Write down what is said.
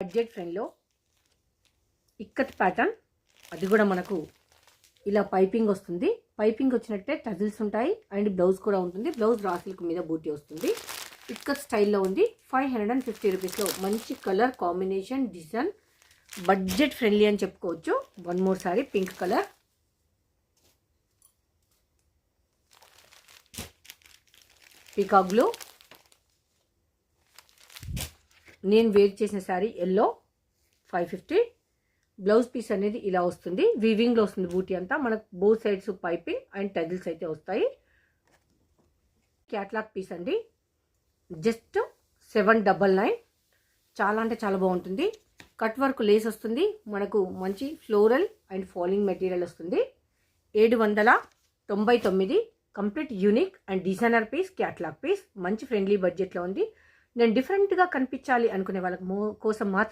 Budget ఫ్రెండ్లో ikat pattern, అది కూడా మనకు ఇలా పైపింగ్ వస్తుంది. పైపింగ్ వచ్చినట్టే టజిల్స్ ఉంటాయి అండ్ బ్లౌజ్ కూడా ఉంటుంది. బ్లౌజ్ రా సిల్క్ మీద బూటీ వస్తుంది. ఇక్కత్ స్టైల్లో ఉంది. 550 రూపీస్లో మంచి colour combination design, budget friendly అని చెప్పుకోవచ్చు. One more sorry pink colour, peacock blue. నేను వేర్ చేసిన శారీ ఎల్లో, 550. బ్లౌజ్ పీస్ అనేది ఇలా వస్తుంది. వీవింగ్లో వస్తుంది బూటీ అంతా. మనకు both sides piping and tassels అయితే వస్తాయి. క్యాట్లాగ్ పీస్ అండి, జస్ట్ 799. చాలా అంటే చాలా బాగుంటుంది. కట్ వర్క్ లేస్ వస్తుంది. మనకు మంచి ఫ్లోరల్ అండ్ ఫాలింగ్ మెటీరియల్ వస్తుంది. 799. Complete unique and designer piece, catalogue piece. మంచి ఫ్రెండ్లీ బడ్జెట్లో ఉంది. నేను డిఫరెంట్గా కనిపించాలి అనుకునే వాళ్ళ కోసం మాత్రం